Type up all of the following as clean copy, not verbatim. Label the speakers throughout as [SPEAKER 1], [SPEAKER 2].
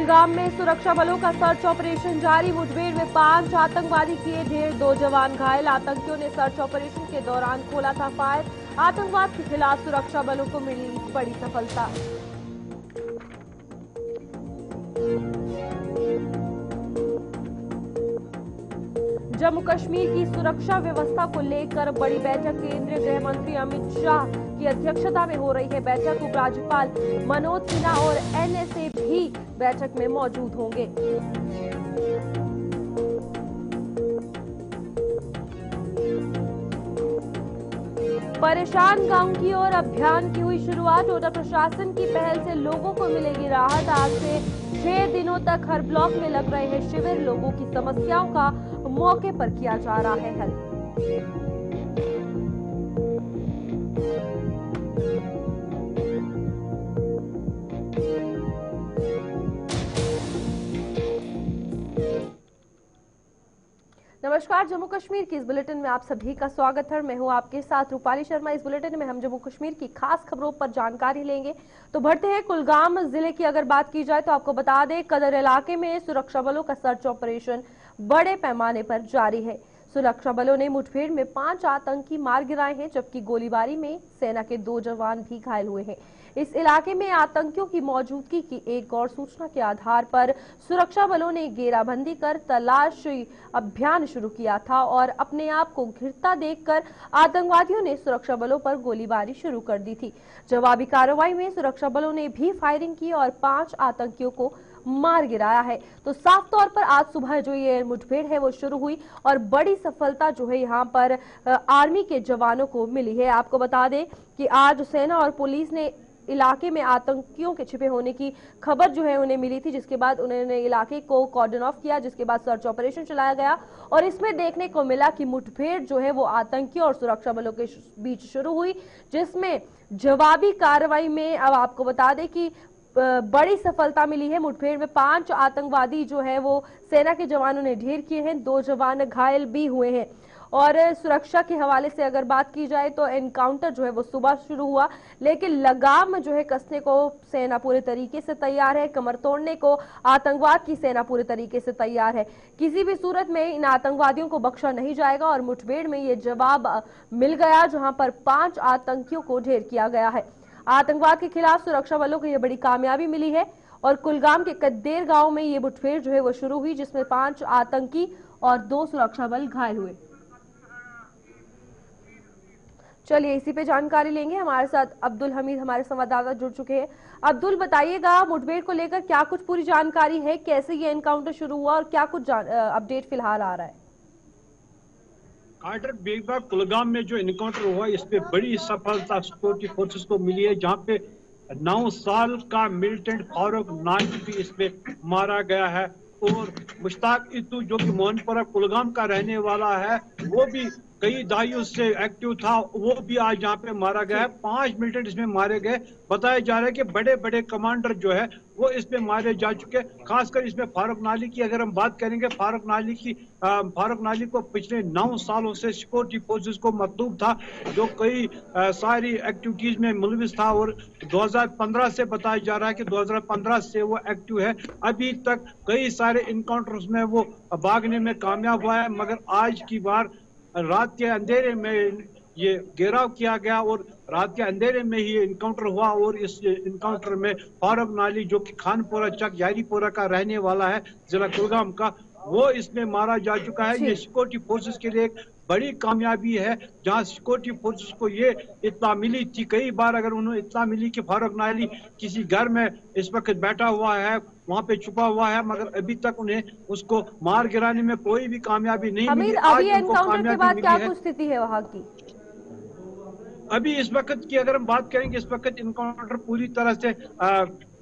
[SPEAKER 1] कुलगाम में सुरक्षा बलों का सर्च ऑपरेशन जारी। मुठभेड़ में 5 आतंकवादी किए ढेर, 2 जवान घायल। आतंकियों ने सर्च ऑपरेशन के दौरान खोला था फायर। आतंकवाद के खिलाफ सुरक्षा बलों को मिली बड़ी सफलता। जम्मू कश्मीर की सुरक्षा व्यवस्था को लेकर बड़ी बैठक। केंद्रीय गृह मंत्री अमित शाह की अध्यक्षता में हो रही है बैठक। उपराज्यपाल मनोज सिन्हा और एनएसए भी बैठक में मौजूद होंगे। परेशान गांव की ओर अभियान की हुई शुरुआत। टोडा प्रशासन की पहल से लोगों को मिलेगी राहत। आज से 6 दिनों तक हर ब्लॉक में लग रहे हैं शिविर। लोगों की समस्याओं का मौके पर किया जा रहा है हल। नमस्कार, जम्मू कश्मीर की इस बुलेटिन में आप सभी का स्वागत है। मैं हूं आपके साथ रूपाली शर्मा। इस बुलेटिन में हम जम्मू कश्मीर की खास खबरों पर जानकारी लेंगे। तो बढ़ते हैं कुलगाम जिले की अगर बात की जाए तो आपको बता दें, कदर इलाके में सुरक्षा बलों का सर्च ऑपरेशन बड़े पैमाने पर जारी है। सुरक्षा बलों ने मुठभेड़ में 5 आतंकी मार गिराए हैं, जबकि गोलीबारी में सेना के 2 जवान भी घायल हुए हैं। इस इलाके में आतंकियों की मौजूदगी की एक और सूचना के आधार पर सुरक्षा बलों ने घेराबंदी कर तलाशी अभियान शुरू किया था और अपने आप को घिरता देखकर आतंकवादियों ने सुरक्षा बलों पर गोलीबारी शुरू कर दी थी। जवाबी कार्रवाई में सुरक्षा बलों ने भी फायरिंग की और 5 आतंकियों को मार गिराया है। तो साफ तौर पर आज सुबह जो ये मुठभेड़ है वो शुरू हुई और बड़ी सफलता जो है यहाँ पर आर्मी के जवानों को मिली है। आपको बता दें कि आज सेना और पुलिस ने इलाके में आतंकियों के छिपे होने की खबर जो है उन्हें मिली थी, जिसके बाद उन्होंने इलाके को कॉर्डन ऑफ किया, जिसके बाद सर्च ऑपरेशन चलाया गया और इसमें देखने को मिला कि मुठभेड़ जो है वो आतंकियों और सुरक्षा बलों के बीच शुरू हुई, जिसमें जवाबी कार्रवाई में अब आपको बता दें कि बड़ी सफलता मिली है। मुठभेड़ में 5 आतंकवादी जो है वो सेना के जवानों ने ढेर किए हैं, 2 जवान घायल भी हुए हैं। और सुरक्षा के हवाले से अगर बात की जाए तो एनकाउंटर जो है वो सुबह शुरू हुआ, लेकिन लगाम जो है कसने को सेना पूरे तरीके से तैयार है। कमर तोड़ने को आतंकवाद की सेना पूरे तरीके से तैयार है। किसी भी सूरत में इन आतंकवादियों को बख्शा नहीं जाएगा और मुठभेड़ में ये जवाब मिल गया, जहां पर 5 आतंकियों को ढेर किया गया है। आतंकवाद के खिलाफ सुरक्षा बलों को यह बड़ी कामयाबी मिली है और कुलगाम के कद्देर गांव में ये मुठभेड़ जो है वो शुरू हुई, जिसमें 5 आतंकी और 2 सुरक्षा बल घायल हुए। चलिए इसी पे जानकारी लेंगे। हमारे साथ अब्दुल हमीद हमारे संवाददाता जुड़ चुके हैं। अब्दुल, बताइएगा मुठभेड़ को लेकर क्या कुछ पूरी जानकारी है, कैसे ये एनकाउंटर शुरू हुआ और क्या कुछ अपडेट फिलहाल आ रहा है?
[SPEAKER 2] कार्टर बेगबाग कुलगाम में जो एनकाउंटर हुआ इसमें बड़ी सफलता सिक्योरिटी फोर्सेस को मिली है, जहां पे 9 साल का मिलिटेंट फारूक नाइक भी इसमें मारा गया है और मुश्ताक इतू जो कि मोहनपुरा कुलगाम का रहने वाला है वो भी कई दहाइयों से एक्टिव था, वो भी आज यहाँ पे मारा गया है। 5 मिलिटेंट इसमें मारे गए। बताया जा रहा है कि बड़े बड़े कमांडर जो है वो इसमें मारे जा चुके। खासकर इसमें फारूक नाली की अगर हम बात करेंगे, फारूक नाली को पिछले 9 सालों से सिक्योरिटी फोर्सेस को मतलूब था, जो कई सारी एक्टिविटीज में मुलविस था और 2015 से बताया जा रहा है कि 2015 से वो एक्टिव है। अभी तक कई सारे इनकाउंटर्स में वो भागने में कामयाब हुआ है, मगर आज की बार रात के अंधेरे में ये घेराव किया गया और रात के अंधेरे में ही इनकाउंटर हुआ और इस इनकाउंटर में फारूक नाली जो कि खानपुरा चक यारीपुरा का रहने वाला है, जिला कुलगाम का, वो इसमें मारा जा चुका है। ये सिक्योरिटी फोर्सेस के लिए एक बड़ी कामयाबी है, जहां सिक्योरिटी फोर्सेस को ये इत्तला मिली थी, कई बार अगर उन्हें इत्तला मिली कि फारूक नाली किसी घर में इस वक्त बैठा हुआ है, वहां पे छुपा हुआ है, मगर अभी तक उन्हें उसको मार गिराने में कोई भी कामयाबी नहीं मिली।
[SPEAKER 1] अभी एनकाउंटर के बाद क्या कुछ स्थिति है वहां की?
[SPEAKER 2] अभी इस वक्त की अगर हम बात करेंगे, इस वक्त इनकाउंटर पूरी तरह से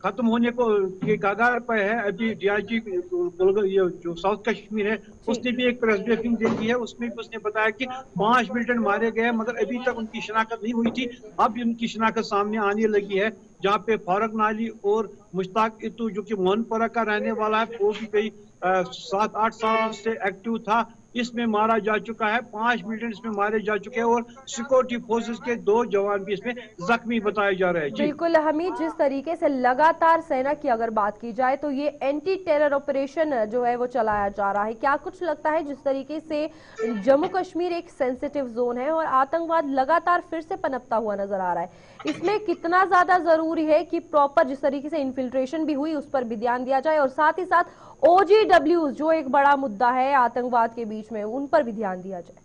[SPEAKER 2] खत्म होने को के कगार पर है। अभी डीआईजी जो साउथ कश्मीर है उसने भी एक प्रेस ब्रीफिंग दे दी है, उसमें भी उसने बताया कि 5 मिलिटेंट मारे गए, मगर अभी तक उनकी शनाख्त नहीं हुई थी। अब उनकी शनाख्त सामने आने लगी है, जहाँ पे फारूक नाली और मुश्ताक इतू जो कि मोहनपुरा का रहने वाला है, वो भी कई 7-8 साल से एक्टिव था इसमें मारा जा चुका है, 5 मिलिटेंट इसमें मारे जा चुके हैं और सिक्योरिटी फोर्सेस के 2 जवान भी इसमें जख्मी बताए जा रहे हैं। जी
[SPEAKER 1] बिल्कुल हमीद, जिस तरीके से लगातार सेना की अगर बात की जाए तो ये एंटी टेरर ऑपरेशन जो है वो चलाया जा रहा है, क्या कुछ लगता है जिस तरीके से जम्मू कश्मीर एक सेंसिटिव जोन है और आतंकवाद लगातार फिर से पनपता हुआ नजर आ रहा है, इसमें कितना ज्यादा जरूरी है कि प्रॉपर जिस तरीके से इन्फिल्ट्रेशन भी हुई उस पर भी ध्यान दिया जाए और साथ ही साथ OGWs जो एक बड़ा मुद्दा है आतंकवाद के बीच में उन पर भी ध्यान दिया जाए?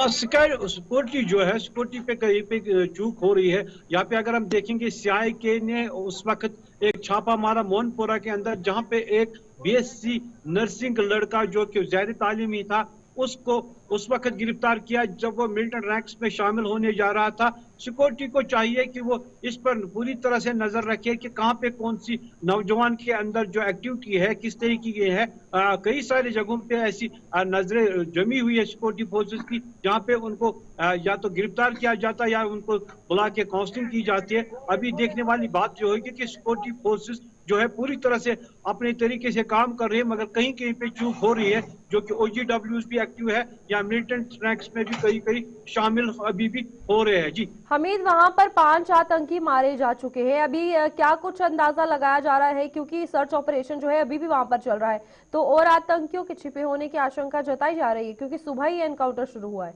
[SPEAKER 2] सिक्योरिटी जो है, सिक्योरिटी पे कहीं पे चूक हो रही है। यहाँ पे अगर हम देखेंगे CIK ने उस वक्त एक छापा मारा मोहनपुरा के अंदर, जहाँ पे एक BSc नर्सिंग लड़का जो कि ज़ाहिर तालीमी था, उसको उस वक्त गिरफ्तार किया जब वो मिलिटेंट रैंक्स में शामिल होने जा रहा था। सिक्योरिटी को चाहिए कि वो इस पर पूरी तरह से नजर रखे कि कहाँ पे कौन सी नौजवान के अंदर जो एक्टिविटी है किस तरीके की है। कई सारी जगहों पे ऐसी नजरें जमी हुई है सिक्योरिटी फोर्सेस की, जहाँ पे उनको या तो गिरफ्तार किया जाता है या उनको बुला के काउंसलिंग की जाती है। अभी देखने वाली बात जो होगी कि सिक्योरिटी फोर्सेस जो है पूरी तरह से अपने तरीके से काम कर रहे हैं, मगर कहीं कहीं पे चूक हो रही है, जो कि OGWs भी एक्टिव है या मिलिटेंट रैंक्स में भी कहीं कहीं शामिल अभी भी हो रहे हैं। जी
[SPEAKER 1] हमीद, वहां पर 5 आतंकी मारे जा चुके हैं, अभी क्या कुछ अंदाजा लगाया जा रहा है क्योंकि सर्च ऑपरेशन जो है अभी भी वहां पर चल रहा है, तो और आतंकियों के छिपे होने की आशंका जताई जा रही है क्योंकि सुबह ही एनकाउंटर शुरू हुआ है?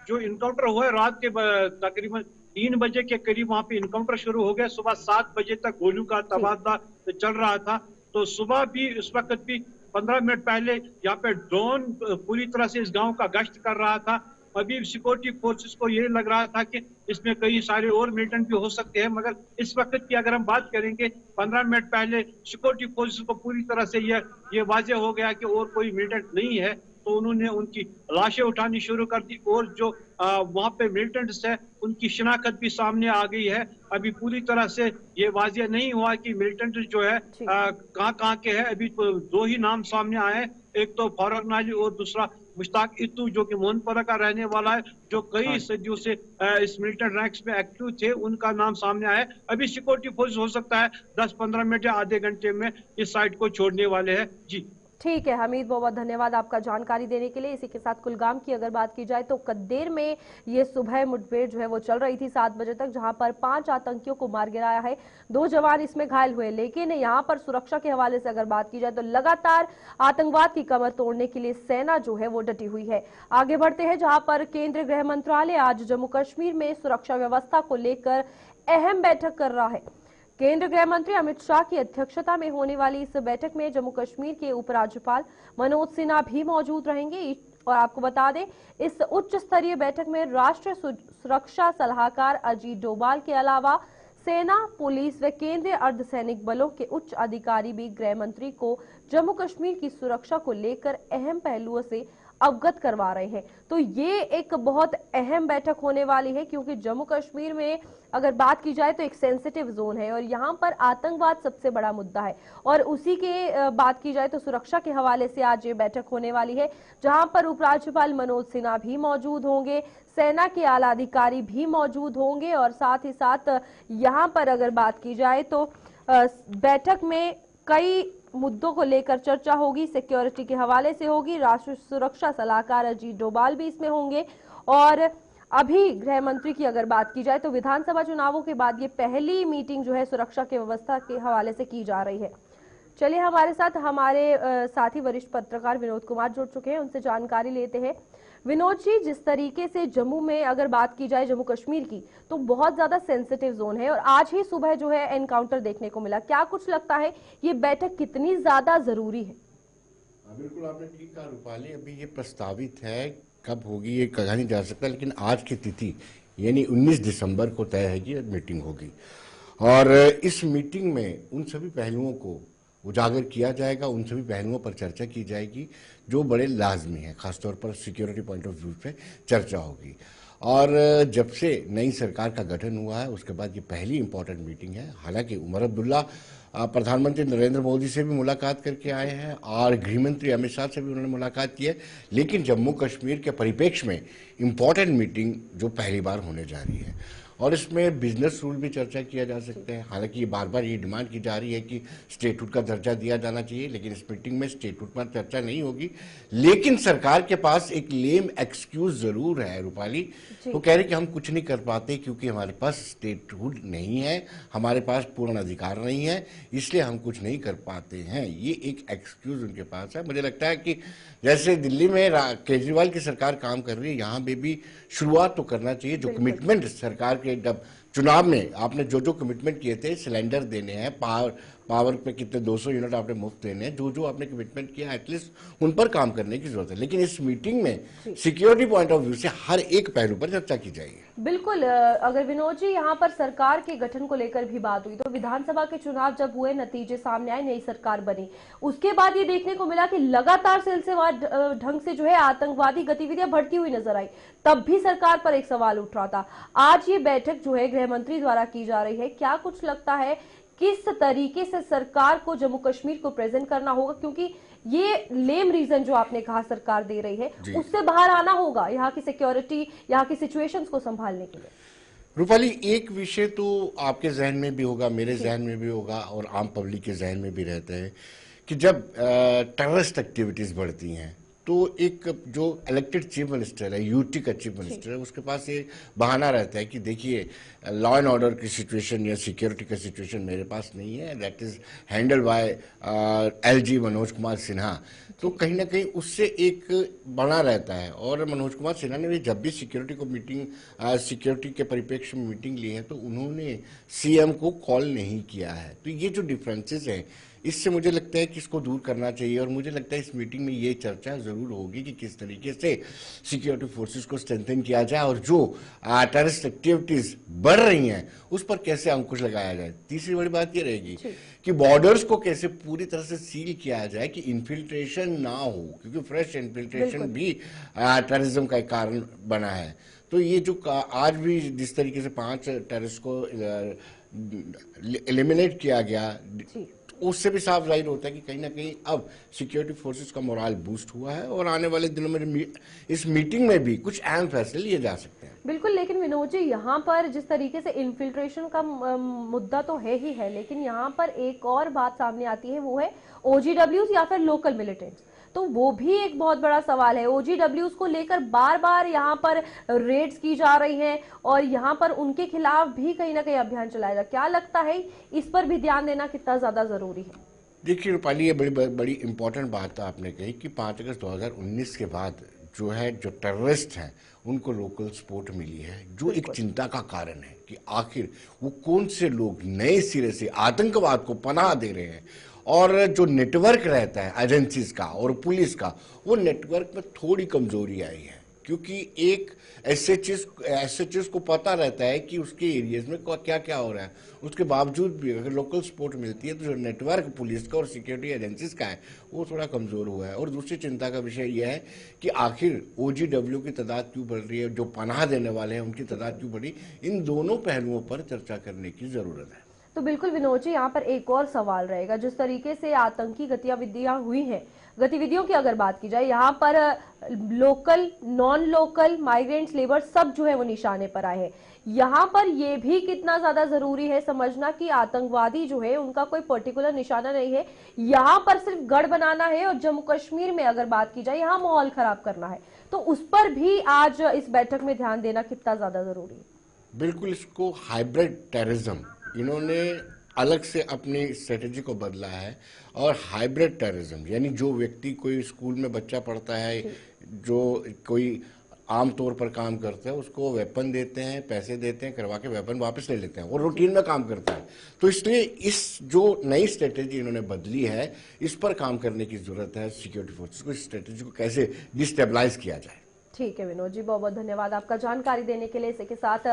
[SPEAKER 2] जो इनकाउंटर हुआ है रात के तकरीबन 3 बजे के करीब वहां पे इनकाउंटर शुरू हो गया। सुबह 7 बजे तक गोलियों का तबादला चल रहा था। तो सुबह भी उस वक्त भी 15 मिनट पहले यहाँ पे ड्रोन पूरी तरह से इस गांव का गश्त कर रहा था। अभी सिक्योरिटी फोर्सेस को ये लग रहा था कि इसमें कई सारे और मिलिटेंट भी हो सकते हैं, मगर इस वक्त की अगर हम बात करेंगे 15 मिनट पहले सिक्योरिटी फोर्सेस को पूरी तरह से ये वाजे हो गया कि और कोई मिलिटेंट नहीं है, तो उन्होंने उनकी लाशें उठानी शुरू कर दी और जो वहां पे मिलिटेंट्स है उनकी शिनाख्त भी सामने आ गई है। अभी पूरी तरह से ये वाजिया नहीं हुआ कि मिलिटेंट जो है कहाँ के हैं। अभी तो 2 ही नाम सामने आए हैं, एक तो फारूक नाली और दूसरा मुश्ताक इत्तू जो कि मोहनपुरा का रहने वाला है, जो कई सदियों से इस मिलिटेंट रैंक्स में एक्टिव थे, उनका नाम सामने आया है। अभी सिक्योरिटी फोर्स हो सकता है 10-15 मिनट या आधे घंटे में इस साइट को छोड़ने वाले हैं। जी
[SPEAKER 1] ठीक है हमीद, बहुत बहुत धन्यवाद आपका जानकारी देने के लिए। इसी के साथ कुलगाम की अगर बात की जाए तो कद्देर में ये सुबह मुठभेड़ जो है वो चल रही थी 7 बजे तक, जहां पर 5 आतंकियों को मार गिराया है, 2 जवान इसमें घायल हुए। लेकिन यहां पर सुरक्षा के हवाले से अगर बात की जाए तो लगातार आतंकवाद की कमर तोड़ने के लिए सेना जो है वो डटी हुई है। आगे बढ़ते हैं, जहां पर केंद्रीय गृह मंत्रालय आज जम्मू कश्मीर में सुरक्षा व्यवस्था को लेकर अहम बैठक कर रहा है। केंद्रीय गृह मंत्री अमित शाह की अध्यक्षता में होने वाली इस बैठक में जम्मू कश्मीर के उपराज्यपाल मनोज सिन्हा भी मौजूद रहेंगे। और आपको बता दें, इस उच्च स्तरीय बैठक में राष्ट्रीय सुरक्षा सलाहकार अजीत डोभाल के अलावा सेना, पुलिस व केंद्रीय अर्धसैनिक बलों के उच्च अधिकारी भी गृह मंत्री को जम्मू कश्मीर की सुरक्षा को लेकर अहम पहलुओं से अवगत करवा रहे हैं। तो ये एक बहुत अहम बैठक होने वाली है क्योंकि जम्मू कश्मीर में अगर बात की जाए तो एक सेंसिटिव जोन है और यहाँ पर आतंकवाद सबसे बड़ा मुद्दा है। और उसी के बात की जाए तो सुरक्षा के हवाले से आज ये बैठक होने वाली है, जहां पर उपराज्यपाल मनोज सिन्हा भी मौजूद होंगे, सेना के आला अधिकारी भी मौजूद होंगे और साथ ही साथ यहाँ पर अगर बात की जाए तो बैठक में कई मुद्दों को लेकर चर्चा होगी। सिक्योरिटी के हवाले से होगी, राष्ट्रीय सुरक्षा सलाहकार अजीत डोभाल भी इसमें होंगे। और अभी गृह मंत्री की अगर बात की जाए तो विधानसभा चुनावों के बाद ये पहली मीटिंग जो है सुरक्षा की व्यवस्था के हवाले से की जा रही है। चलिए हमारे साथ हमारे साथी वरिष्ठ पत्रकार विनोद कुमार जुड़ चुके हैं, उनसे जानकारी लेते हैं। विनोद जी, जिस तरीके से जम्मू में अगर बात की जाए जम्मू कश्मीर की तो बहुत ज्यादा सेंसिटिव जोन है और आज ही सुबह जो है एनकाउंटर देखने को मिला, क्या कुछ लगता है ये बैठक कितनी ज्यादा जरूरी है?
[SPEAKER 3] बिल्कुल आपने ठीक कहा रूपाली, अभी ये प्रस्तावित है, कब होगी ये कहा नहीं जा सकता, लेकिन आज की तिथि यानी 19 दिसंबर को तय है कि मीटिंग होगी और इस मीटिंग में उन सभी पहलुओं को उजागर किया जाएगा, उन सभी पहलुओं पर चर्चा की जाएगी जो बड़े लाजमी हैं, खासतौर पर सिक्योरिटी पॉइंट ऑफ व्यू पे चर्चा होगी। और जब से नई सरकार का गठन हुआ है उसके बाद ये पहली इंपॉर्टेंट मीटिंग है। हालांकि उमर अब्दुल्ला प्रधानमंत्री नरेंद्र मोदी से भी मुलाकात करके आए हैं और गृहमंत्री अमित शाह से भी उन्होंने मुलाकात की है, लेकिन जम्मू कश्मीर के परिप्रेक्ष्य में इम्पॉर्टेंट मीटिंग जो पहली बार होने जा रही है और इसमें बिजनेस रूल भी चर्चा किया जा सकता है। हालांकि बार बार ये डिमांड की जा रही है कि स्टेटहुड का दर्जा दिया जाना चाहिए, लेकिन इस मीटिंग में स्टेटहुड पर चर्चा नहीं होगी। लेकिन सरकार के पास एक लेम एक्सक्यूज जरूर है रूपाली, वो कह रहे कि हम कुछ नहीं कर पाते क्योंकि हमारे पास स्टेटहुड नहीं है, हमारे पास पूर्ण अधिकार नहीं है, इसलिए हम कुछ नहीं कर पाते हैं। ये एक एक्सक्यूज उनके पास है। मुझे लगता है कि जैसे दिल्ली में केजरीवाल की सरकार काम कर रही है, यहाँ पे भी शुरुआत तो करना चाहिए। जो कमिटमेंट सरकार के जब चुनाव में आपने जो कमिटमेंट किए थे, सिलेंडर देने हैं, पावर पे कितने 200 यूनिट आपने मुफ्त देने हैं, जो आपने कमिटमेंट किया एटलीस्ट उन पर काम करने की जरूरत है। लेकिन इस मीटिंग में सिक्योरिटी पॉइंट ऑफ व्यू से हर एक पहलू पर चर्चा की जाएगी।
[SPEAKER 1] बिल्कुल, अगर विनोद जी यहाँ पर सरकार के गठन को लेकर भी बात हुई, तो विधानसभा के चुनाव जब हुए, नतीजे सामने आए, नई सरकार बनी, उसके बाद ये देखने को मिला कि लगातार सिलसिलेवार ढंग से जो है आतंकवादी गतिविधियां बढ़ती हुई नजर आई। तब भी सरकार पर एक सवाल उठ रहा था। आज ये बैठक जो है गृह मंत्री द्वारा की जा रही है, क्या कुछ लगता है किस तरीके से सरकार को जम्मू कश्मीर को प्रेजेंट करना होगा, क्योंकि ये लेम रीजन जो आपने कहा सरकार दे रही है, उससे बाहर आना होगा यहाँ की सिक्योरिटी, यहाँ की सिचुएशंस को संभालने के लिए।
[SPEAKER 3] रूपाली, एक विषय तो आपके जहन में भी होगा, मेरे जहन में भी होगा और आम पब्लिक के जहन में भी रहता है कि जब टेररिस्ट एक्टिविटीज बढ़ती हैं तो एक जो इलेक्टेड चीफ मिनिस्टर है, यूटी का चीफ मिनिस्टर है, उसके पास ये बहाना रहता है कि देखिए लॉ एंड ऑर्डर की सिचुएशन या सिक्योरिटी का सिचुएशन मेरे पास नहीं है, that is handle bye LG Manoj Kumar Sinha. तो कहीं ना कहीं उससे एक बना रहता है। और मनोज कुमार सिन्हा ने भी जब भी सिक्योरिटी को सिक्योरिटी के परिप्रेक्ष्य में मीटिंग ली है तो उन्होंने सीएम को कॉल नहीं किया है। तो ये जो डिफरेंसेस हैं, इससे मुझे लगता है कि इसको दूर करना चाहिए। और मुझे लगता है इस मीटिंग में ये चर्चा जरूर होगी कि किस तरीके से सिक्योरिटी फोर्सेस को स्ट्रेंथन किया जाए और जो टेररिस्ट एक्टिविटीज बढ़ रही हैं उस पर कैसे अंकुश लगाया जाए। तीसरी बड़ी बात ये रहेगी कि बॉर्डर्स को कैसे पूरी तरह से सील किया जाए कि इन्फिल्ट्रेशन ना हो, क्योंकि फ्रेश इन्फिल्ट्रेशन भी टेररिज्म का एक कारण बना है। तो ये जो आज भी जिस तरीके से 5 टेररिस्ट को एलिमिनेट किया गया, उससे भी साफ जाहिर होता है कि कहीं ना कहीं अब सिक्योरिटी फोर्सेस का मोराल बूस्ट हुआ है और आने वाले दिनों में इस मीटिंग में भी कुछ अहम फैसले लिए जा सकते हैं।
[SPEAKER 1] बिल्कुल, लेकिन विनोद जी यहाँ पर जिस तरीके से इन्फिल्ट्रेशन का मुद्दा तो है ही है, लेकिन यहाँ पर एक और बात सामने आती है, वो है ओजीडब्ल्यूज या फिर लोकल मिलिटेंट्स। तो वो भी एक बहुत बड़ा सवाल है। ओजीडब्ल्यूज को लेकर बार बार यहाँ पर रेड्स की जा रही हैं और यहाँ पर उनके खिलाफ भी कहीं ना कहीं अभियान चलाया जा। क्या लगता है इस पर भी ध्यान देना कितना ज्यादा जरूरी है?
[SPEAKER 3] देखिए रूपाली, ये बड़ी इंपॉर्टेंट बात आपने कही कि 5 अगस्त 2019 के बाद जो टेररिस्ट हैं उनको लोकल सपोर्ट मिली है, जो एक चिंता का कारण है कि आखिर वो कौन से लोग नए सिरे से आतंकवाद को पनाह दे रहे हैं। और जो नेटवर्क रहता है एजेंसीज का और पुलिस का, वो नेटवर्क में थोड़ी कमजोरी आई है, क्योंकि एक एसएचएस को पता रहता है कि उसके एरियाज में क्या क्या हो रहा है। उसके बावजूद भी अगर लोकल सपोर्ट मिलती है तो जो नेटवर्क पुलिस का और सिक्योरिटी एजेंसीज का है वो थोड़ा कमजोर हुआ है। और दूसरी चिंता का विषय यह है कि आखिर ओजीडब्ल्यू की तादाद क्यों बढ़ रही है, जो पनाह देने वाले हैं उनकी तादाद क्यों बढ़ी। इन दोनों पहलुओं पर चर्चा करने की जरूरत है।
[SPEAKER 1] तो बिल्कुल विनोद जी, यहाँ पर एक और सवाल रहेगा। जिस तरीके से आतंकी गतिविधियां हुई हैं, गतिविधियों की अगर बात की जाए, यहाँ पर local, non local, migrants, labour सब जो है वो निशाने पर आए हैं। यहाँ पर ये भी कितना ज्यादा जरूरी है समझना कि आतंकवादी जो है उनका कोई पर्टिकुलर निशाना नहीं है, यहाँ पर सिर्फ गढ़ बनाना है। और जम्मू कश्मीर में अगर बात की जाए, यहाँ माहौल खराब करना है, तो उस पर भी आज इस बैठक में ध्यान देना कितना ज्यादा जरूरी है?
[SPEAKER 3] बिल्कुल, इसको हाइब्रिड टेररिज्म इन्होंने अलग से अपनी स्ट्रेटेजी को बदला है। और हाइब्रिड टेररिज्म यानी जो व्यक्ति, कोई स्कूल में बच्चा पढ़ता है, जो कोई आम तौर पर काम करता है, उसको वेपन देते हैं, पैसे देते हैं, करवा के वेपन वापस ले लेते हैं और रूटीन में काम करता है। तो इसलिए इस जो नई स्ट्रेटेजी इन्होंने बदली है, इस पर काम करने की जरूरत है सिक्योरिटी फोर्सेस को। इस स्ट्रेटेजी को कैसे डिस्टेबलाइज किया जाए।
[SPEAKER 1] ठीक है विनोद जी, बहुत बहुत धन्यवाद आपका जानकारी देने के लिए। इसी के साथ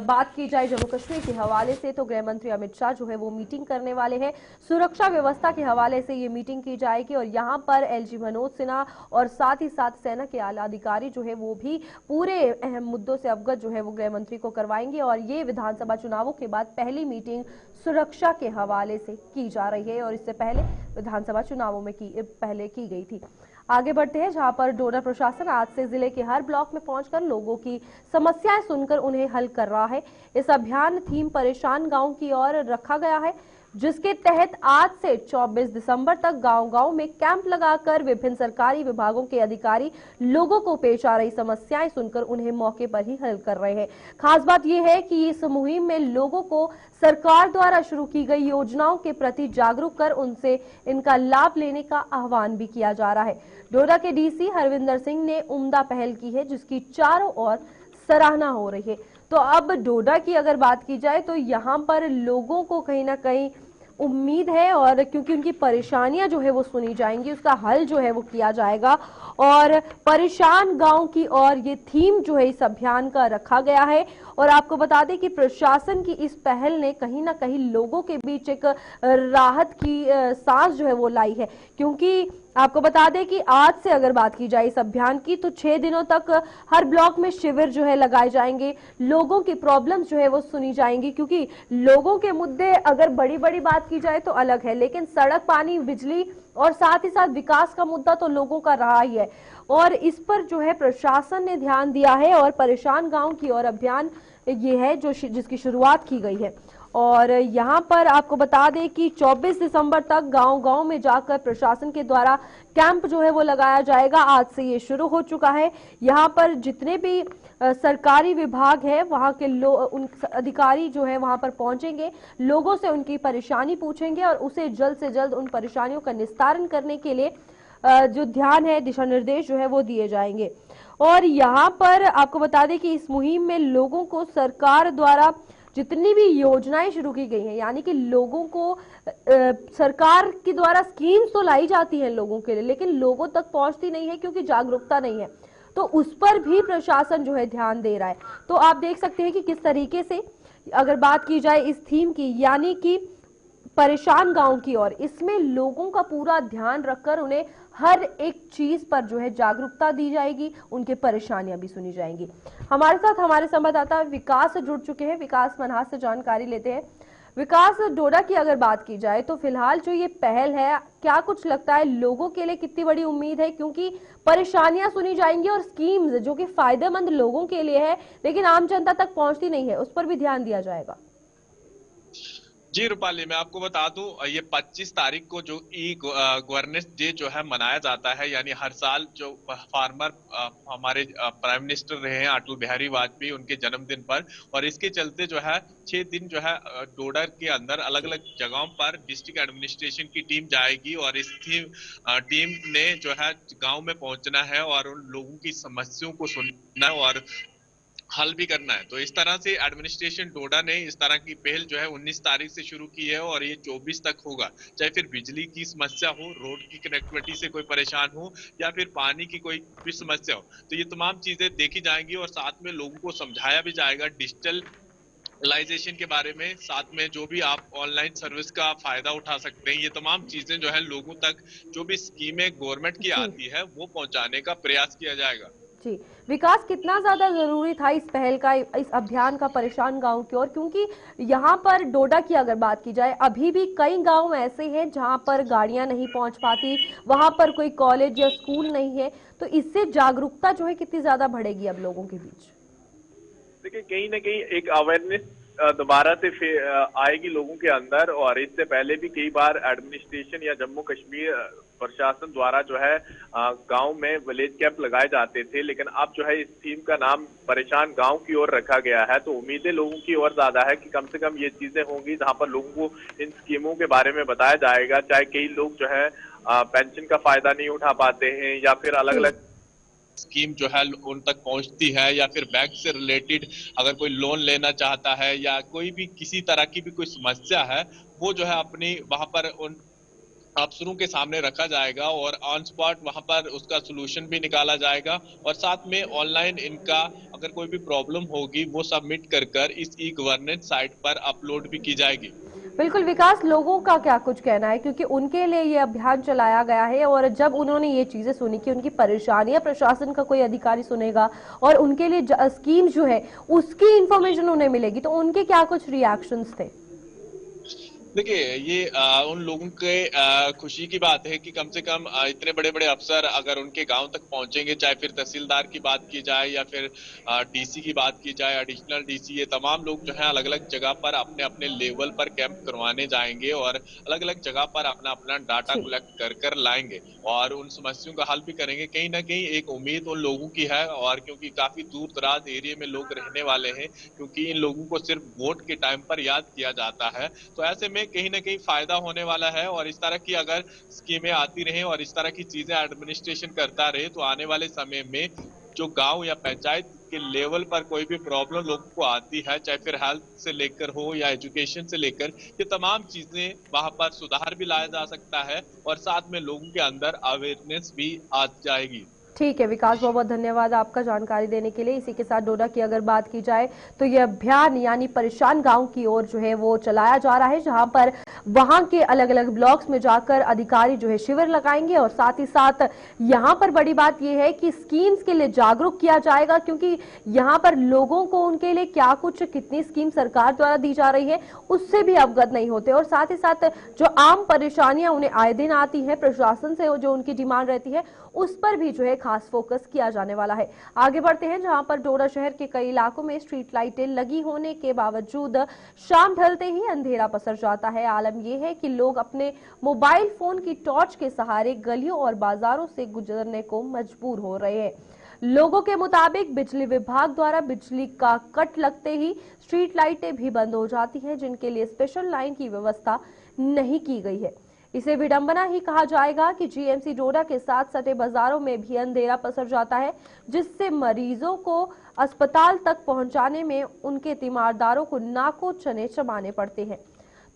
[SPEAKER 1] बात की जाए जम्मू कश्मीर के हवाले से, तो गृह मंत्री अमित शाह जो है वो मीटिंग करने वाले हैं। सुरक्षा व्यवस्था के हवाले से ये मीटिंग की जाएगी और यहाँ पर एलजी मनोज सिन्हा और साथ ही साथ सेना के आला अधिकारी जो है वो भी पूरे अहम मुद्दों से अवगत जो है वो गृह मंत्री को करवाएंगे। और ये विधानसभा चुनावों के बाद पहली मीटिंग सुरक्षा के हवाले से की जा रही है और इससे पहले विधानसभा चुनावों में पहले की गई थी। आगे बढ़ते हैं, जहां पर डोडा प्रशासन आज से जिले के हर ब्लॉक में पहुंचकर लोगों की समस्याएं सुनकर उन्हें हल कर रहा है। इस अभियान थीम परेशान गांव की ओर रखा गया है, जिसके तहत आज से 24 दिसंबर तक गांव-गांव में कैंप लगाकर विभिन्न सरकारी विभागों के अधिकारी लोगों को पेश आ रही समस्याएं सुनकर उन्हें मौके पर ही हल कर रहे हैं। खास बात यह है कि इस मुहिम में लोगों को सरकार द्वारा शुरू की गई योजनाओं के प्रति जागरूक कर उनसे इनका लाभ लेने का आह्वान भी किया जा रहा है। डोडा के डीसी हरविंदर सिंह ने उम्दा पहल की है, जिसकी चारों ओर सराहना हो रही है। तो अब डोडा की अगर बात की जाए तो यहाँ पर लोगों को कहीं ना कहीं उम्मीद है, और क्योंकि उनकी परेशानियां जो है वो सुनी जाएंगी, उसका हल जो है वो किया जाएगा। और परेशान गांव की और ये थीम जो है इस अभियान का रखा गया है। और आपको बता दें कि प्रशासन की इस पहल ने कहीं ना कहीं लोगों के बीच एक राहत की सांस जो है वो लाई है, क्योंकि आपको बता दें कि आज से अगर बात की जाए इस अभियान की तो 6 दिनों तक हर ब्लॉक में शिविर जो है लगाए जाएंगे, लोगों की प्रॉब्लम्स जो है वो सुनी जाएंगी, क्योंकि लोगों के मुद्दे अगर बड़ी बड़ी बात की जाए तो अलग है, लेकिन सड़क, पानी, बिजली और साथ ही साथ विकास का मुद्दा तो लोगों का रहा ही है। और इस पर जो है प्रशासन ने ध्यान दिया है और परेशान गांव की ओर अभियान ये है जो जिसकी शुरुआत की गई है। और यहाँ पर आपको बता दें कि 24 दिसंबर तक गांव-गांव में जाकर प्रशासन के द्वारा कैंप जो है वो लगाया जाएगा। आज से ये शुरू हो चुका है। यहाँ पर जितने भी सरकारी विभाग है वहाँ के उन अधिकारी जो है वहाँ पर पहुंचेंगे, लोगों से उनकी परेशानी पूछेंगे और उसे जल्द से जल्द उन परेशानियों का निस्तारण करने के लिए जो ध्यान है, दिशा निर्देश जो है वो दिए जाएंगे। और यहाँ पर आपको बता दें कि इस मुहिम में लोगों को सरकार द्वारा जितनी भी योजनाएं शुरू की गई हैं, यानी कि लोगों को सरकार के द्वारा स्कीम्स तो लाई जाती हैं लोगों के लिए, लेकिन लोगों तक पहुंचती नहीं है क्योंकि जागरूकता नहीं है। तो उस पर भी प्रशासन जो है ध्यान दे रहा है। तो आप देख सकते हैं कि किस तरीके से अगर बात की जाए इस थीम की, यानी कि परेशान गांव की ओर, इसमें लोगों का पूरा ध्यान रखकर उन्हें हर एक चीज पर जो है जागरूकता दी जाएगी, उनके परेशानियां भी सुनी जाएंगी। हमारे साथ हमारे संवाददाता विकास जुड़ चुके हैं। विकास मनहास से जानकारी लेते हैं। विकास, डोडा की अगर बात की जाए तो फिलहाल जो ये पहल है, क्या कुछ लगता है लोगों के लिए कितनी बड़ी उम्मीद है, क्योंकि परेशानियां सुनी जाएंगी और स्कीम्स जो कि फायदेमंद लोगों के लिए है लेकिन आम जनता तक पहुंचती नहीं है, उस पर भी ध्यान दिया जाएगा।
[SPEAKER 4] जी रूपाली, मैं आपको बता दूं, ये 25 तारीख को जो ई गवर्नेंस डे जो है मनाया जाता है, यानी हर साल जो फार्मर हमारे प्राइम मिनिस्टर रहे हैं अटल बिहारी वाजपेयी, उनके जन्मदिन पर, और इसके चलते जो है 6 दिन जो है डोडा के अंदर अलग अलग जगहों पर डिस्ट्रिक्ट एडमिनिस्ट्रेशन की टीम जाएगी और इस टीम ने जो है गांव में पहुंचना है और उन लोगों की समस्याओं को सुनना और हल भी करना है। तो इस तरह से एडमिनिस्ट्रेशन डोडा ने इस तरह की पहल जो है 19 तारीख से शुरू की है और ये 24 तक होगा। चाहे फिर बिजली की समस्या हो, रोड की कनेक्टिविटी से कोई परेशान हो, या फिर पानी की कोई भी समस्या हो, तो ये तमाम चीजें देखी जाएंगी और साथ में लोगों को समझाया भी जाएगा डिजिटलाइजेशन के बारे में, साथ में जो भी आप ऑनलाइन सर्विस का फायदा उठा सकते हैं। ये तमाम चीजें जो है लोगों तक जो भी स्कीमें गवर्नमेंट की आती है वो पहुंचाने का प्रयास किया जाएगा।
[SPEAKER 1] जी विकास, कितना ज्यादा जरूरी था इस पहल का, इस अभियान का परेशान गांव की ओर, क्योंकि यहाँ पर डोडा की अगर बात की जाए अभी भी कई गांव ऐसे हैं जहां पर गाड़ियां नहीं पहुंच पाती, वहां पर कोई कॉलेज या स्कूल नहीं है। तो इससे जागरूकता जो है कितनी ज्यादा बढ़ेगी अब लोगों के बीच?
[SPEAKER 5] देखिए, कहीं ना कहीं एक अवेयरनेस दोबारा से आएगी लोगों के अंदर। और इससे पहले भी कई बार एडमिनिस्ट्रेशन या जम्मू कश्मीर प्रशासन द्वारा जो है गांव में विलेज कैंप लगाए जाते थे, लेकिन अब जो है इस थीम का नाम परेशान गांव की ओर रखा गया है। तो उम्मीदें लोगों की ओर ज्यादा है कि कम से कम ये चीजें होंगी जहां पर लोगों को इन स्कीमों के बारे में बताया जाएगा। चाहे कई लोग जो है पेंशन का फायदा नहीं उठा पाते हैं, या फिर अलग अलग
[SPEAKER 4] स्कीम जो है उन तक पहुंचती है, या फिर बैंक से रिलेटेड अगर कोई लोन लेना चाहता है या कोई भी किसी तरह की भी कोई समस्या है, वो जो है अपनी वहां पर उन अफसरों के सामने रखा जाएगा और ऑन स्पॉट वहां पर उसका सोल्यूशन भी निकाला जाएगा। और साथ में ऑनलाइन इनका अगर कोई भी प्रॉब्लम होगी वो सबमिट कर इस ई गवर्नेंस साइट पर अपलोड भी की जाएगी।
[SPEAKER 1] बिल्कुल विकास, लोगों का क्या कुछ कहना है, क्योंकि उनके लिए ये अभियान चलाया गया है और जब उन्होंने ये चीजें सुनी कि उनकी परेशानियां प्रशासन का कोई अधिकारी सुनेगा और उनके लिए स्कीम जो है उसकी इंफॉर्मेशन उन्हें मिलेगी, तो उनके क्या कुछ रिएक्शंस थे?
[SPEAKER 4] देखिए ये उन लोगों के खुशी की बात है कि कम से कम इतने बड़े बड़े अफसर अगर उनके गांव तक पहुंचेंगे, चाहे फिर तहसीलदार की बात की जाए या फिर डीसी की बात की जाए, एडिशनल डीसी, ये तमाम लोग जो है अलग अलग जगह पर अपने अपने लेवल पर कैंप करवाने जाएंगे और अलग अलग जगह पर अपना अपना डाटा
[SPEAKER 1] ठीक।
[SPEAKER 4] कलेक्ट कर कर लाएंगे और उन समस्याओं का हल भी करेंगे। कहीं ना कहीं एक उम्मीद उन लोगों की है, और क्योंकि काफी दूर दराज एरिया में लोग रहने वाले हैं, क्योंकि इन लोगों को सिर्फ वोट के टाइम पर याद किया जाता है, तो ऐसे में कहीं ना कहीं फायदा होने वाला है। और इस तरह की अगर स्कीमें आती रहे और इस तरह की चीजें एडमिनिस्ट्रेशन करता रहे, तो आने वाले समय में जो गांव या पंचायत के लेवल पर कोई भी प्रॉब्लम लोगों को आती है, चाहे फिर हेल्थ से लेकर हो या एजुकेशन से लेकर, ये तमाम चीजें वहां पर सुधार भी लाया जा सकता है और साथ में लोगों के अंदर अवेयरनेस भी आ जाएगी।
[SPEAKER 1] ठीक है विकास, बहुत बहुत धन्यवाद आपका जानकारी देने के लिए। इसी के साथ डोडा की अगर बात की जाए तो यह अभियान यानी परेशान गांव की ओर जो है वो चलाया जा रहा है, जहां पर वहां के अलग अलग ब्लॉक्स में जाकर अधिकारी जो है शिविर लगाएंगे और साथ ही साथ यहां पर बड़ी बात यह है कि स्कीम्स के लिए जागरूक किया जाएगा, क्योंकि यहां पर लोगों को उनके लिए क्या कुछ कितनी स्कीम सरकार द्वारा दी जा रही है उससे भी अवगत नहीं होते, और साथ ही साथ जो आम परेशानियां उन्हें आए दिन आती है प्रशासन से, जो उनकी डिमांड रहती है उस पर भी जो है खास फोकस किया जाने वाला है। आगे बढ़ते हैं, जहां पर डोडा शहर के कई इलाकों में स्ट्रीट लाइटें लगी होने के बावजूद शाम ढलते ही अंधेरा पसर जाता है। आलम यह है कि लोग अपने मोबाइल फोन की टॉर्च के सहारे गलियों और बाजारों से गुजरने को मजबूर हो रहे हैं। लोगों के मुताबिक बिजली विभाग द्वारा बिजली का कट लगते ही स्ट्रीट लाइटें भी बंद हो जाती हैं, जिनके लिए स्पेशल लाइन की व्यवस्था नहीं की गई है। इसे विडंबना ही कहा जाएगा कि जीएमसी डोडा के साथ सटे बाजारों में भी अंधेरा पसर जाता है, जिससे मरीजों को अस्पताल तक पहुंचाने में उनके तीमारदारों को नाकों चने चबाने पड़ते हैं।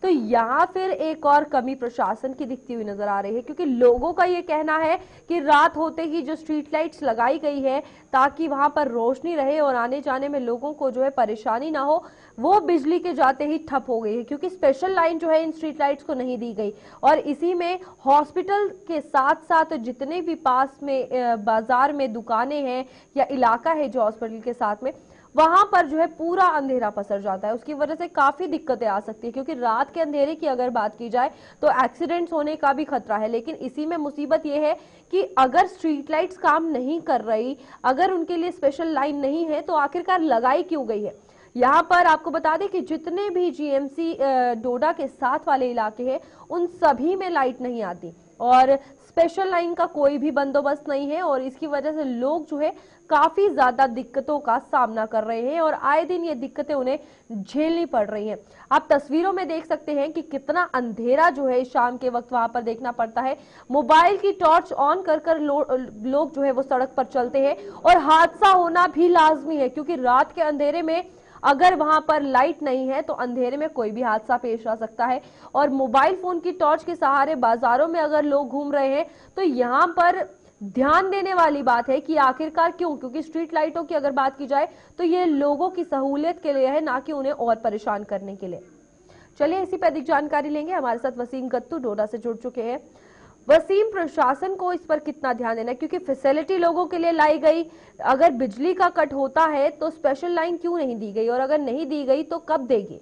[SPEAKER 1] तो यहाँ फिर एक और कमी प्रशासन की दिखती हुई नजर आ रही है, क्योंकि लोगों का ये कहना है कि रात होते ही जो स्ट्रीट लाइट्स लगाई गई है ताकि वहां पर रोशनी रहे और आने जाने में लोगों को जो है परेशानी ना हो, वो बिजली के जाते ही ठप हो गई है, क्योंकि स्पेशल लाइन जो है इन स्ट्रीट लाइट्स को नहीं दी गई। और इसी में हॉस्पिटल के साथ साथ जितने भी पास में बाजार में दुकानें हैं या इलाका है जो हॉस्पिटल के साथ में, वहां पर जो है पूरा अंधेरा पसर जाता है। उसकी वजह से काफी दिक्कतें आ सकती है, क्योंकि रात के अंधेरे की अगर बात की जाए तो एक्सीडेंट्स होने का भी खतरा है। लेकिन इसी में मुसीबत यह है कि अगर स्ट्रीट लाइट्स काम नहीं कर रही, अगर उनके लिए स्पेशल लाइन नहीं है, तो आखिरकार लगाई क्यों गई है। यहाँ पर आपको बता दें कि जितने भी जीएमसी डोडा के साथ वाले इलाके हैं उन सभी में लाइट नहीं आती और स्पेशल लाइन का कोई भी बंदोबस्त नहीं है, और इसकी वजह से लोग जो है काफी ज्यादा दिक्कतों का सामना कर रहे हैं और आए दिन ये दिक्कतें उन्हें झेलनी पड़ रही हैं। आप तस्वीरों में देख सकते हैं कि कितना अंधेरा जो है शाम के वक्त वहां पर देखना पड़ता है। मोबाइल की टॉर्च ऑन कर कर लोग जो है वो सड़क पर चलते हैं, और हादसा होना भी लाजमी है, क्योंकि रात के अंधेरे में अगर वहां पर लाइट नहीं है तो अंधेरे में कोई भी हादसा पेश आ सकता है। और मोबाइल फोन की टॉर्च के सहारे बाजारों में अगर लोग घूम रहे हैं तो यहां पर ध्यान देने वाली बात है कि आखिरकार क्यों, क्योंकि स्ट्रीट लाइटों की अगर बात की जाए तो ये लोगों की सहूलियत के लिए है, ना कि उन्हें और परेशान करने के लिए। चलिए इसी पर अधिक जानकारी लेंगे, हमारे साथ वसीम गत्तू डोडा से जुड़ चुके हैं। वसीम, प्रशासन को इस पर कितना ध्यान देना है, क्योंकि फैसिलिटी लोगों के लिए लाई गई, अगर बिजली का कट होता है तो स्पेशल लाइन क्यों नहीं दी गई, और अगर नहीं दी गई तो कब देगी?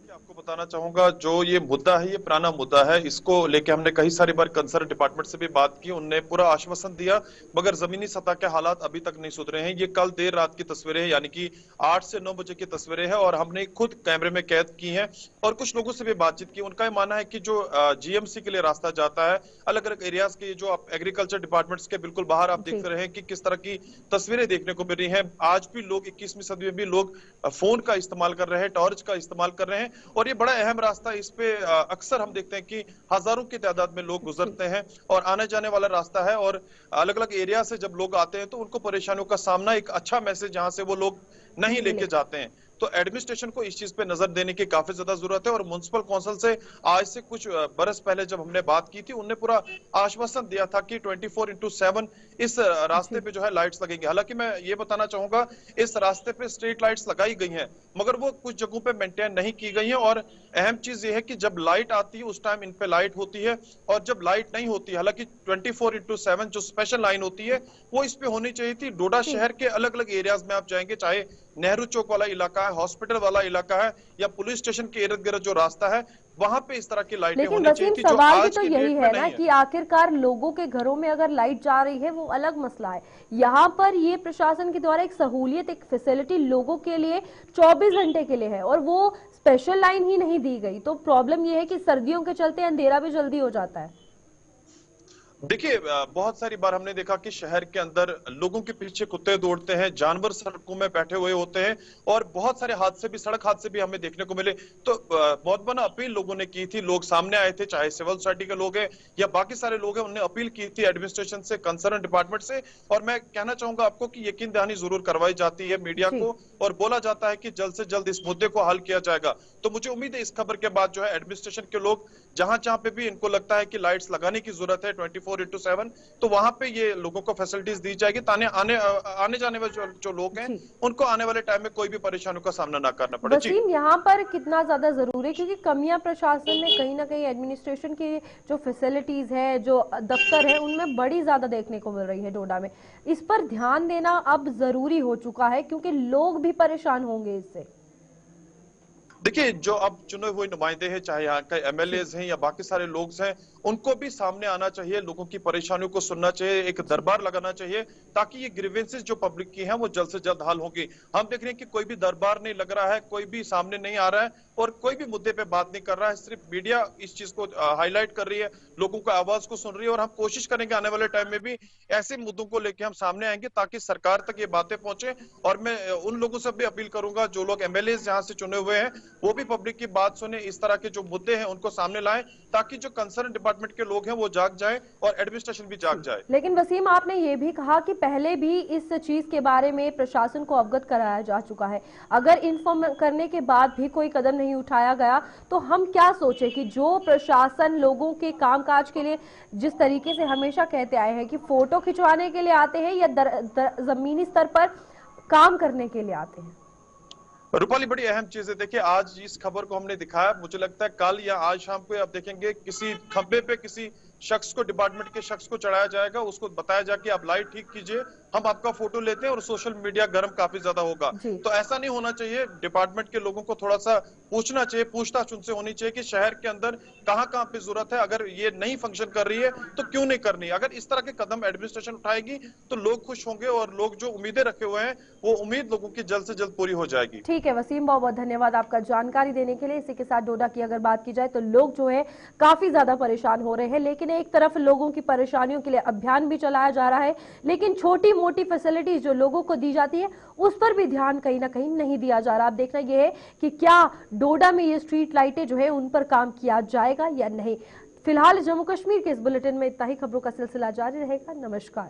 [SPEAKER 6] आपको बताना चाहूंगा, जो ये मुद्दा है ये पुराना मुद्दा है। इसको लेके हमने कई सारी बार कंसर्न डिपार्टमेंट से भी बात की, उनने पूरा आश्वासन दिया, मगर जमीनी सतह के हालात अभी तक नहीं सुधरे हैं। ये कल देर रात की तस्वीरें हैं, यानी कि 8 से 9 बजे की तस्वीरें हैं, और हमने खुद कैमरे में कैद की हैं और कुछ लोगों से भी बातचीत की। उनका मानना है कि जो जीएमसी के लिए रास्ता जाता है अलग अलग एरियाज के, जो आप एग्रीकल्चर डिपार्टमेंट्स के बिल्कुल बाहर आप देख रहे हैं कि किस तरह की तस्वीरें देखने को मिल रही है। आज भी लोग 21वीं सदी में भी लोग फोन का इस्तेमाल कर रहे हैं, टॉर्च का इस्तेमाल कर रहे हैं, और ये बड़ा अहम रास्ता है। इस पे अक्सर हम देखते हैं कि हजारों की तादाद में लोग गुजरते हैं और आने जाने वाला रास्ता है, और अलग अलग एरिया से जब लोग आते हैं तो उनको परेशानियों का सामना, एक अच्छा मैसेज जहां से वो लोग नहीं लेके जाते हैं। तो एडमिनिस्ट्रेशन को इस चीज पे नजर देने की काफी ज्यादा जरूरत है। और म्युनिसिपल काउंसिल से आज से कुछ बरस पहले जब हमने बात की थी, उन्होंने पूरा आश्वासन दिया था कि 24/7 इस रास्ते पे जो है लाइट्स लगेंगी। हालांकि मैं ये बताना चाहूंगा, इस रास्ते पे स्ट्रीट लाइट्स लगाई गई हैं, मगर वो कुछ जगहों पे मेंटेन नहीं की गई हैं। और अहम चीज ये है कि जब लाइट आती है उस टाइम इन पे लाइट होती है, और जब लाइट नहीं होती, हालांकि 24/7 जो स्पेशल लाइन होती है वो इस पे होनी चाहिए थी। डोडा शहर के अलग अलग एरियाज में आप जाएंगे, चाहे नेहरू चौक वाला इलाका है, हॉस्पिटल वाला इलाका है, या पुलिस स्टेशन के इर्द गिर्द जो रास्ता है, वहां पे इस तरह की लाइटें
[SPEAKER 1] लेकिन
[SPEAKER 6] होनी चाहिए
[SPEAKER 1] वसीम,
[SPEAKER 6] थी, जो
[SPEAKER 1] सवाल भी
[SPEAKER 6] आज
[SPEAKER 1] तो
[SPEAKER 6] की
[SPEAKER 1] यही
[SPEAKER 6] डेट में
[SPEAKER 1] है ना
[SPEAKER 6] नहीं
[SPEAKER 1] कि
[SPEAKER 6] है।
[SPEAKER 1] आखिरकार लोगों के घरों में अगर लाइट जा रही है वो अलग मसला है। यहाँ पर ये प्रशासन के द्वारा एक सहूलियत, एक फैसिलिटी लोगों के लिए 24 घंटे के लिए है, और वो स्पेशल लाइन ही नहीं दी गई। तो प्रॉब्लम ये है कि सर्दियों के चलते अंधेरा भी जल्दी हो जाता है।
[SPEAKER 6] देखिए, बहुत सारी बार हमने देखा कि शहर के अंदर लोगों के पीछे कुत्ते दौड़ते हैं, जानवर सड़कों में बैठे हुए होते हैं, और बहुत सारे हादसे भी, सड़क हादसे भी हमें देखने को मिले। तो बहुत बड़ा अपील लोगों ने की थी, लोग सामने आए थे, चाहे सिविल सोसाइटी के लोग हैं या बाकी सारे लोग हैं, उन्होंने अपील की थी एडमिनिस्ट्रेशन से, कंसर्न डिपार्टमेंट से। और मैं कहना चाहूंगा आपको कि यकीन दहानी जरूर करवाई जाती है मीडिया को, और बोला जाता है कि जल्द से जल्द इस मुद्दे को हल किया जाएगा। तो मुझे उम्मीद है इस खबर के बाद जो है एडमिनिस्ट्रेशन के लोग जहां जहां पे भी इनको लगता है कि लाइट्स लगाने की जरूरत है 24/7, तो वहां पे ये लोगों को फैसिलिटीज दी जाएगी, ताकि आने जाने वाले जो लोग हैं उनको आने वाले टाइम में कोई भी परेशानियों का सामना ना करना पड़े।
[SPEAKER 1] वसीम, यहाँ पर कितना ज्यादा जरूरी है, क्योंकि कमियां प्रशासन में कहीं ना कहीं एडमिनिस्ट्रेशन की जो फैसिलिटीज है, जो दफ्तर है, उनमें बड़ी ज्यादा देखने को मिल रही है डोडा में। इस पर ध्यान देना अब जरूरी हो चुका है, क्योंकि लोग भी परेशान होंगे इससे।
[SPEAKER 6] देखिए, जो अब चुने हुए नुमाइंदे हैं, चाहे यहाँ के एमएलए हैं या बाकी सारे लोग हैं, उनको भी सामने आना चाहिए, लोगों की परेशानियों को सुनना चाहिए, एक दरबार लगाना चाहिए, ताकि ये ग्रीवेंसेस जो पब्लिक की हैं वो जल्द से जल्द हल होंगी। हम देख रहे हैं कि कोई भी दरबार नहीं लग रहा है, कोई भी सामने नहीं आ रहा है, और कोई भी मुद्दे पे बात नहीं कर रहा है। सिर्फ मीडिया इस चीज को हाईलाइट कर रही है, लोगों को आवाज को सुन रही है, और हम कोशिश करेंगे आने वाले टाइम में भी ऐसे मुद्दों को लेकर हम सामने आएंगे, ताकि सरकार तक ये बातें पहुंचे। और मैं उन लोगों से भी अपील करूंगा, जो लोग एमएलए यहाँ से चुने हुए हैं, वो भी पब्लिक की बात सुने, इस तरह के जो मुद्दे हैं उनको सामने लाएं, ताकि जो कंसर्न डिपार्टमेंट के लोग हैं वो जाग जाएं और एडमिनिस्ट्रेशन भी जाग जाए।
[SPEAKER 1] लेकिन वसीम, आपने ये भी कहा कि पहले भी इस चीज के बारे में प्रशासन को अवगत कराया जा चुका है। अगर इन्फॉर्म करने के बाद भी कोई कदम नहीं उठाया गया, तो हम क्या सोचे कि जो प्रशासन लोगों के कामकाज के लिए जिस तरीके से हमेशा कहते आए हैं कि फोटो खिंचवाने के लिए आते हैं, या जमीनी स्तर पर काम करने के लिए आते हैं।
[SPEAKER 6] रूपाली, बड़ी अहम चीज है। देखिए, आज इस खबर को हमने दिखाया, मुझे लगता है कल या आज शाम को आप देखेंगे किसी खंबे पे किसी शख्स को, डिपार्टमेंट के शख्स को चढ़ाया जाएगा, उसको बताया जाए कि आप लाइट ठीक कीजिए, हम आपका फोटो लेते हैं, और सोशल मीडिया गर्म काफी ज्यादा होगा। तो ऐसा नहीं होना चाहिए। डिपार्टमेंट के लोगों को थोड़ा सा पूछना चाहिए, पूछताछ उनसे होनी चाहिए कि शहर के अंदर कहां कहां पे जरूरत है, अगर ये नहीं फंक्शन कर रही है तो क्यों नहीं करनी। अगर इस तरह के कदम एडमिनिस्ट्रेशन उठाएगी तो लोग खुश होंगे, और लोग जो उम्मीदें रखे हुए हैं वो उम्मीद लोगों की जल्द से जल्द पूरी हो जाएगी।
[SPEAKER 1] ठीक है वसीम, बहुत बहुत धन्यवाद आपका जानकारी देने के लिए। इसी के साथ डोडा की अगर बात की जाए तो लोग जो है काफी ज्यादा परेशान हो रहे हैं, लेकिन एक तरफ लोगों की परेशानियों के लिए अभियान भी चलाया जा रहा है, लेकिन छोटी मोटी फैसिलिटीज जो लोगों को दी जाती है उस पर भी ध्यान कहीं ना कहीं नहीं दिया जा रहा। अब देखना यह है कि क्या डोडा में ये स्ट्रीट लाइटें जो है उन पर काम किया जाएगा या नहीं। फिलहाल जम्मू कश्मीर के इस बुलेटिन में इतना ही। खबरों का सिलसिला जारी रहेगा। नमस्कार।